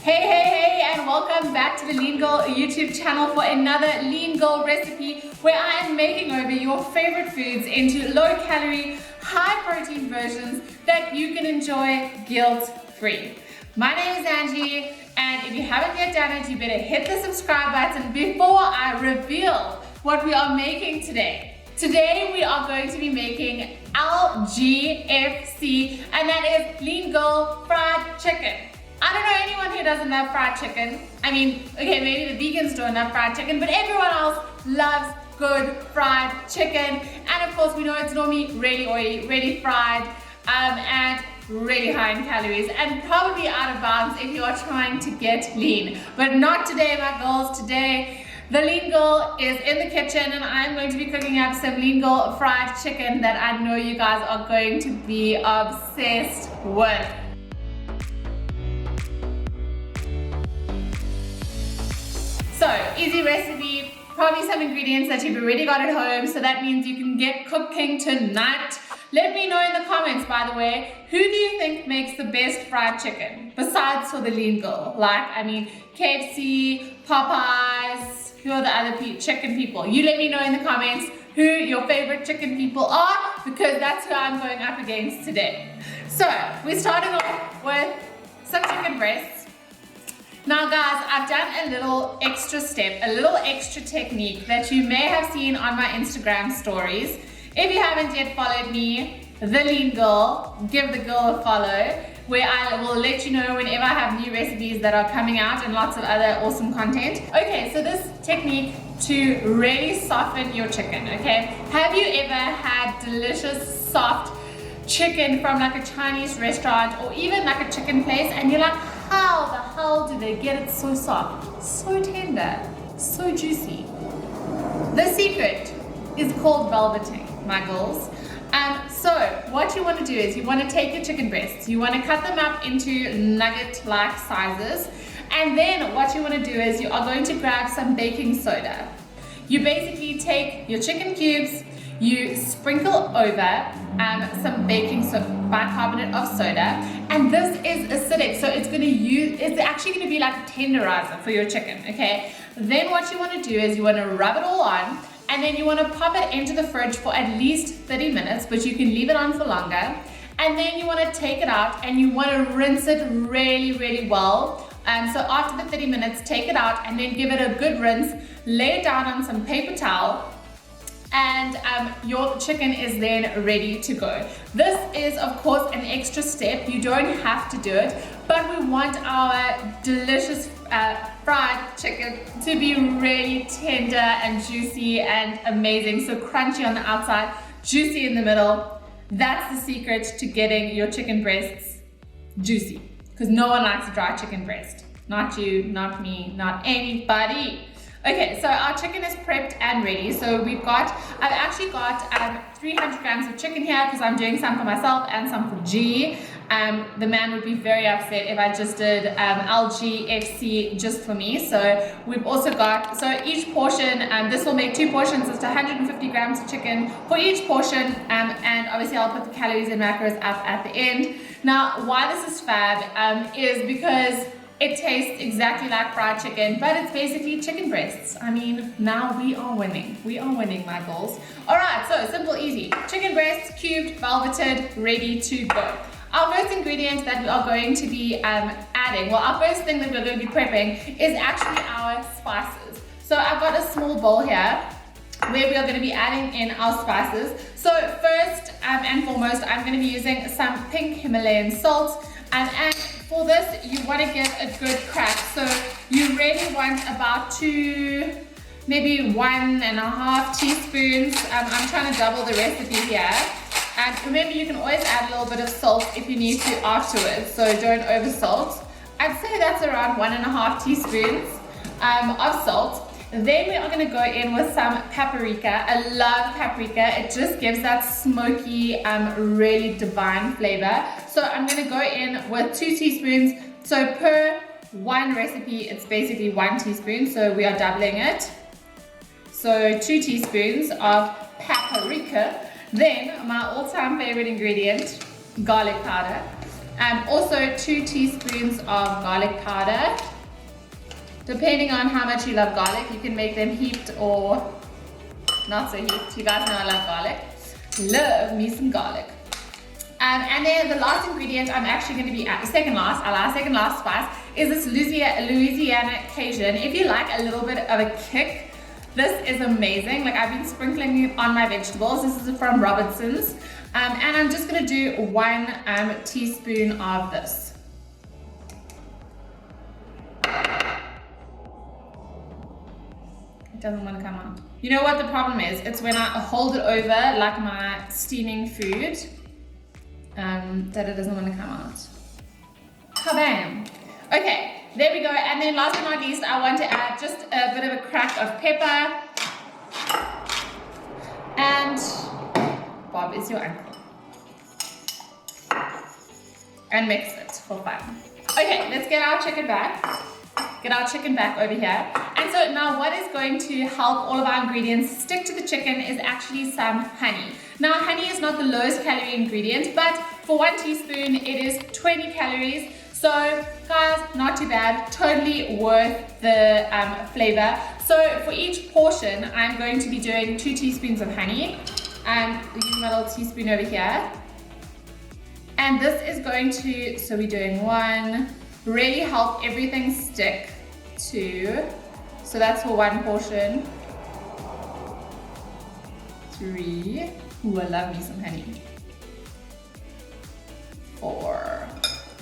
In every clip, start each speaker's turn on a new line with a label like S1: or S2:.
S1: Hey, and welcome back to the Lean Girl YouTube channel for another Lean Girl recipe where I am making over your favorite foods into low-calorie, high-protein versions that you can enjoy guilt-free. My name is Angie, and if you haven't yet done it, you better hit the subscribe button before I reveal what we are making today. Today we are going to be making LGFC, and that is Lean Girl Fried Chicken. I don't know anyone who doesn't love fried chicken. I mean, okay, maybe the vegans don't love fried chicken, but everyone else loves good fried chicken. And of course, we know it's normally really oily, really fried, and really high in calories, and probably out of bounds if you are trying to get lean. But not today, my girls. Today, the Lean Girl is in the kitchen, and I'm going to be cooking up some Lean Girl fried chicken that I know you guys are going to be obsessed with. So, easy recipe, probably some ingredients that you've already got at home, so that means you can get cooking tonight. Let me know in the comments, by the way, who do you think makes the best fried chicken, besides for the Lean Girl? Like, I mean, KFC, Popeyes, who are the other chicken people? You let me know in the comments who your favorite chicken people are, because that's who I'm going up against today. So, we're starting off with some chicken breasts. Now guys, I've done a little extra step, a little extra technique that you may have seen on my Instagram stories. If you haven't yet followed me, the Lean Girl, give the girl a follow, where I will let you know whenever I have new recipes that are coming out and lots of other awesome content. Okay, so this technique to really soften your chicken, okay? Have you ever had delicious, soft chicken from like a Chinese restaurant or even like a chicken place, and you're like, how the hell do they get it so soft, so tender, so juicy? The secret is called velveting, my girls. So what you want to do is you want to take your chicken breasts, you want to cut them up into nugget-like sizes, and then what you want to do is you are going to grab some baking soda. You basically take your chicken cubes, you sprinkle over some bicarbonate of soda, and this is acidic, so it's actually going to be like a tenderizer for your chicken, okay? Then what you want to do is you want to rub it all on, and then you want to pop it into the fridge for at least 30 minutes, but you can leave it on for longer. And then you want to take it out and you want to rinse it really well. So after the 30 minutes, take it out and then give it a good rinse, lay it down on some paper towel, and your chicken is then ready to go. This is of course an extra step. You don't have to do it, but we want our delicious fried chicken to be really tender and juicy and amazing. So crunchy on the outside, juicy in the middle. That's the secret to getting your chicken breasts juicy, because no one likes a dry chicken breast. Not you, not me, not anybody. Okay, so our chicken is prepped and ready. So I've actually got 300 grams of chicken here because I'm doing some for myself and some for G. The man would be very upset if I just did LGFC just for me. So we've also got, so each portion, this will make 2 portions, it's 150 grams of chicken for each portion. And obviously I'll put the calories and macros up at the end. Now, why this is fab is because it tastes exactly like fried chicken, but it's basically chicken breasts. I mean, now we are winning. We are winning, my girls. All right, so simple, easy. Chicken breasts, cubed, velveted, ready to go. Our first ingredient that we are going to be adding, well, our first thing that we're going to be prepping is actually our spices. So I've got a small bowl here where we are going to be adding in our spices. So first and foremost, I'm going to be using some pink Himalayan salt. And for this, you want to give a good crack. So you really want about 2, maybe 1.5 teaspoons. I'm trying to double the recipe here. And remember, you can always add a little bit of salt if you need to afterwards, so don't over salt. I'd say that's around 1.5 teaspoons of salt. Then we are going to go in with some paprika. I love paprika. It just gives that smoky, really divine flavor. So I'm going to go in with 2 teaspoons. So per one recipe, it's basically 1 teaspoon. So we are doubling it. So 2 teaspoons of paprika. Then my all-time favorite ingredient, garlic powder. Also 2 teaspoons of garlic powder. Depending on how much you love garlic, you can make them heaped or not so heaped. You guys know I love garlic. Love me some garlic. And then the last ingredient I'm actually going to be at, second last spice, is this Louisiana Cajun. If you like a little bit of a kick, this is amazing. Like, I've been sprinkling it on my vegetables. This is from Robinson's. And I'm just going to do 1 teaspoon of this. It doesn't want to come out. You know what the problem is? It's when I hold it over like my steaming food, that it doesn't want to come out. Kabam! Okay, there we go. And then last but not least, I want to add just a bit of a crack of pepper. And Bob is your uncle. And mix it for fun. Okay, let's get our chicken back. Get our chicken back over here. And so now what is going to help all of our ingredients stick to the chicken is actually some honey. Now, honey is not the lowest calorie ingredient, but for 1 teaspoon, it is 20 calories. So guys, not too bad, totally worth the flavor. So for each portion, I'm going to be doing 2 teaspoons of honey. And use my little teaspoon over here. And this is going to, so we're doing 1, really help everything stick. 2, so that's for 1 portion. 3, ooh, I love me some honey. 4.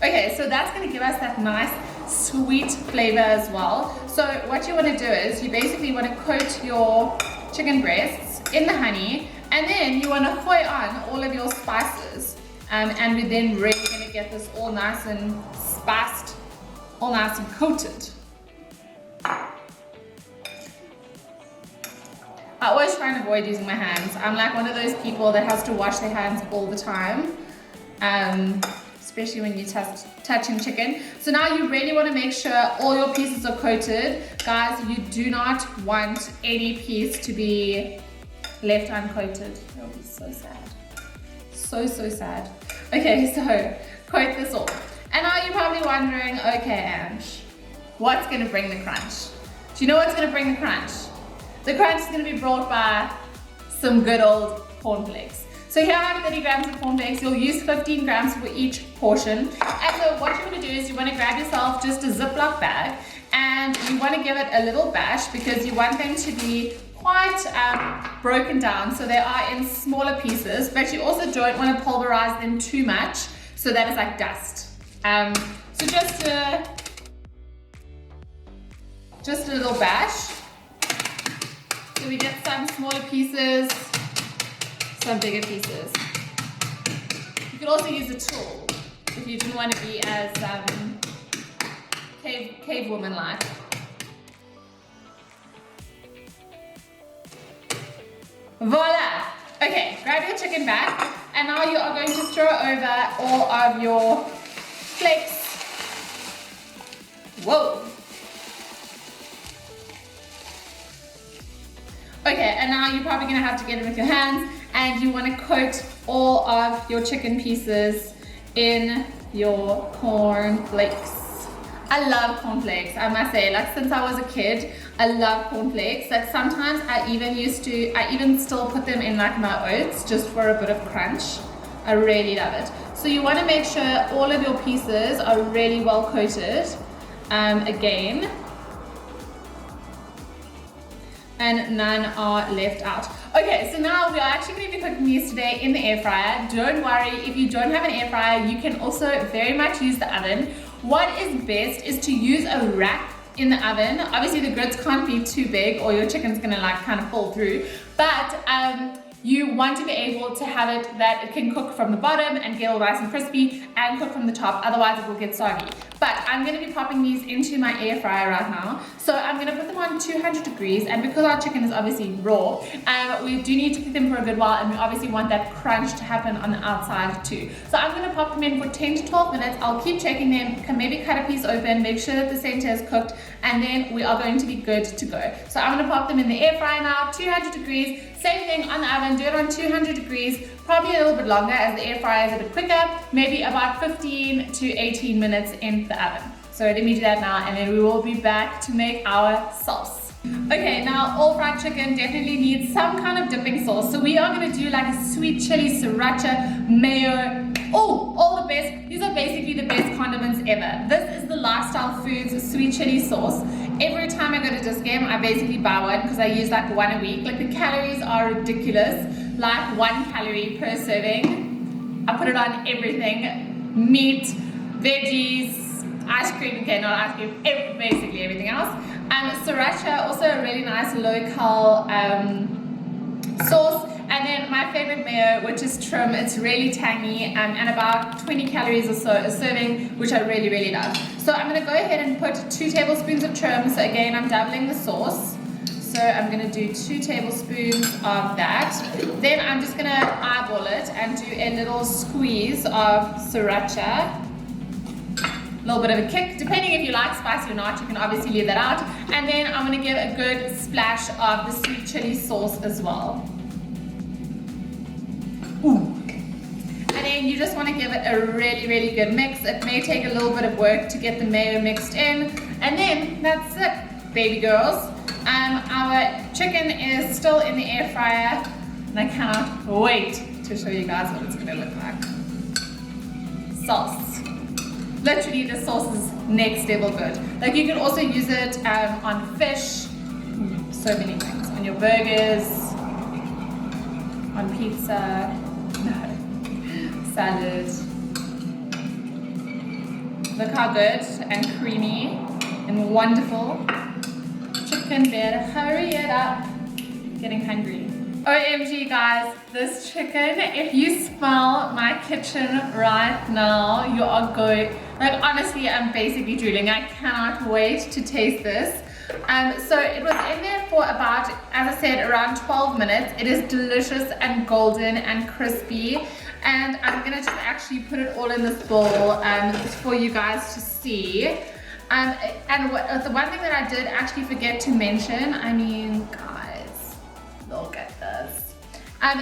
S1: Okay, so that's gonna give us that nice sweet flavor as well. So what you wanna do is you basically wanna coat your chicken breasts in the honey, and then you wanna foy on all of your spices. And we're then really gonna get this all nice and spiced, all nice and coated. I always try and avoid using my hands. I'm like one of those people that has to wash their hands all the time, especially when you're touching chicken. So now you really want to make sure all your pieces are coated. Guys, you do not want any piece to be left uncoated. That would be so sad. So sad. Okay, so coat this all. And now you're probably wondering, okay, Ange, what's going to bring the crunch? Do you know what's going to bring the crunch? The crunch is going to be brought by some good old cornflakes. So here I have 30 grams of cornflakes. You'll use 15 grams for each portion. And so what you want to do is you want to grab yourself just a Ziploc bag and you want to give it a little bash because you want them to be quite broken down so they are in smaller pieces, but you also don't want to pulverize them too much so that it's like dust. So just a little bash. So we get some smaller pieces, some bigger pieces. You could also use a tool if you didn't want to be as cave woman like. Voila! Okay, grab your chicken back, and now you are going to throw over all of your flakes. Whoa! Okay, and now you're probably gonna have to get it with your hands, and you want to coat all of your chicken pieces in your corn flakes. I love cornflakes, I must say. Like, since I was a kid, I love cornflakes. Like, sometimes I even still put them in like my oats just for a bit of crunch. I really love it. So you want to make sure all of your pieces are really well coated. Again, and none are left out. Okay, so now we are actually going to be cooking these today in the air fryer. Don't worry, if you don't have an air fryer, you can also very much use the oven. What is best is to use a rack in the oven. Obviously the grids can't be too big or your chicken's gonna like kind of fall through, but you want to be able to have it that it can cook from the bottom and get all nice and crispy and cook from the top, otherwise it will get soggy. But I'm going to be popping these into my air fryer right now. So I'm going to put them on 200 degrees, and because our chicken is obviously raw, we do need to cook them for a good while, and we obviously want that crunch to happen on the outside too. So I'm going to pop them in for 10 to 12 minutes. I'll keep checking them, can maybe cut a piece open, make sure that the center is cooked, and then we are going to be good to go. So I'm going to pop them in the air fryer now, 200 degrees. Same thing on the oven, do it on 200 degrees, probably a little bit longer as the air fryer is a bit quicker, maybe about 15 to 18 minutes in the oven. So let me do that now, and then we will be back to make our sauce. Okay, now all fried chicken definitely needs some kind of dipping sauce. So we are going to do like a sweet chili, sriracha, mayo. Oh, all the best. These are basically the best condiments ever. This is the Lifestyle Foods sweet chili sauce. Every time I go to Discam, I basically buy one because I use like one a week. Like the calories are ridiculous, like 1 calorie per serving. I put it on everything, meat, veggies, ice cream, okay, not ice cream, basically everything else. Sriracha, also a really nice local sauce. And then my favorite mayo, which is trim. It's really tangy and about 20 calories or so a serving, which I really, really love. So I'm going to go ahead and put 2 tablespoons of trim. So again, I'm doubling the sauce. So I'm going to do 2 tablespoons of that. Then I'm just going to eyeball it and do a little squeeze of sriracha. A little bit of a kick, depending if you like spicy or not, you can obviously leave that out. And then I'm going to give a good splash of the sweet chili sauce as well. Ooh. And then you just want to give it a really, really good mix. It may take a little bit of work to get the mayo mixed in. And then that's it, baby girls. Our chicken is still in the air fryer, and I cannot wait to show you guys what it's going to look like. Sauce. Literally, the sauce is next level good. Like you can also use it on fish, so many things, on your burgers, on pizza, salad. Look how good and creamy and wonderful. Chicken, better hurry it up. Getting hungry. OMG guys, this chicken, if you smell my kitchen right now, you are going, like honestly, I'm basically drooling. I cannot wait to taste this. So it was in there for about, as I said, around 12 minutes. It is delicious and golden and crispy. And I'm gonna just actually put it all in this bowl for you guys to see. The one thing that I did actually forget to mention, I mean, guys, look at this,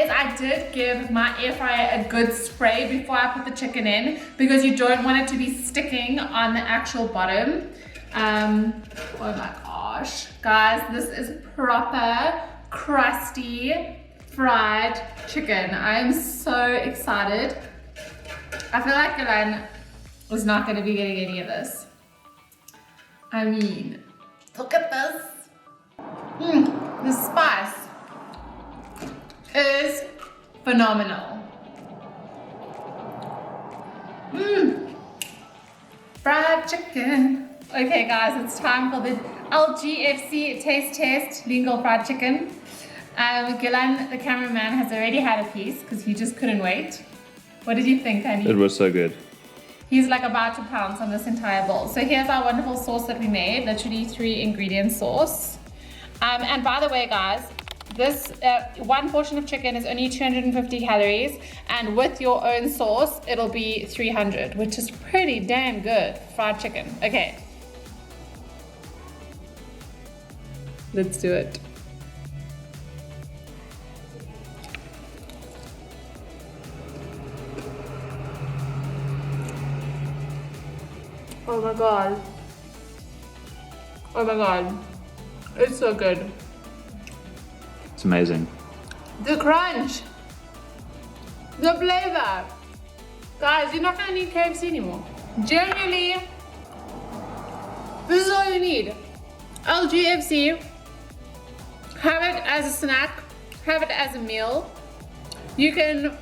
S1: is I did give my air fryer a good spray before I put the chicken in, because you don't want it to be sticking on the actual bottom. Oh my gosh, guys, this is proper crusty fried chicken. I am so excited. I feel like Galen was not going to be getting any of this. I mean, look at this. The spice is phenomenal. Fried chicken. Okay guys, it's time for the LGFC taste test, lingual fried chicken. Gillan, the cameraman, has already had a piece because he just couldn't wait. What did you think, honey?
S2: It was so good.
S1: He's like about to pounce on this entire bowl. So here's our wonderful sauce that we made, literally 3 ingredient sauce. And by the way guys, this one portion of chicken is only 250 calories, and with your own sauce, it'll be 300, which is pretty damn good fried chicken. Okay. Let's do it. Oh my god. Oh my god. It's so good.
S2: It's amazing.
S1: The crunch. The flavor. Guys, you're not gonna need KFC anymore. Genuinely, this is all you need. LGFC. Have it as a snack. Have it as a meal. You can...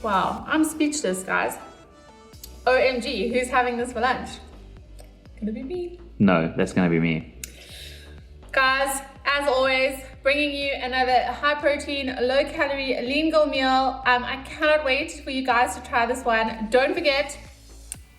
S1: Wow, I'm speechless, guys. OMG, who's having this for lunch? Gonna be me.
S2: No, that's gonna be me.
S1: Guys, as always, bringing you another high protein, low calorie, lean goal meal. I cannot wait for you guys to try this one. Don't forget,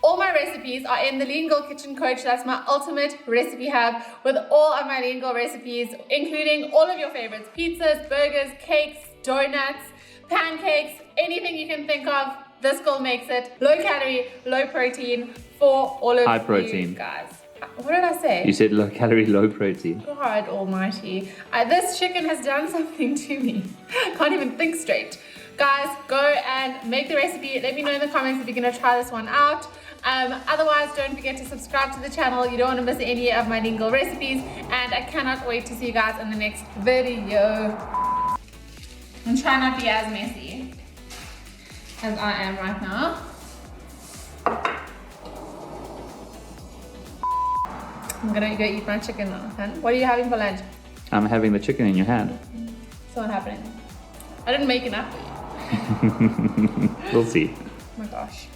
S1: all my recipes are in the Lean Girl Kitchen Coach. That's my ultimate recipe hub with all of my Lean Girl recipes, including all of your favorites: pizzas, burgers, cakes, donuts, pancakes, anything you can think of. This girl makes it. Low calorie, low protein for all of
S2: High protein.
S1: you guys. What did I say?
S2: You said low calorie, low protein.
S1: God almighty. This chicken has done something to me. Can't even think straight. Guys, go and make the recipe. Let me know in the comments if you're going to try this one out. Otherwise, don't forget to subscribe to the channel. You don't want to miss any of my Lean Girl recipes. And I cannot wait to see you guys in the next video. And try not to be as messy as I am right now. I'm gonna go eat my chicken now, hun. What are you having for lunch?
S2: I'm having the chicken in your hand.
S1: So what happening? I didn't make enough for you.
S2: We'll see.
S1: Oh my gosh.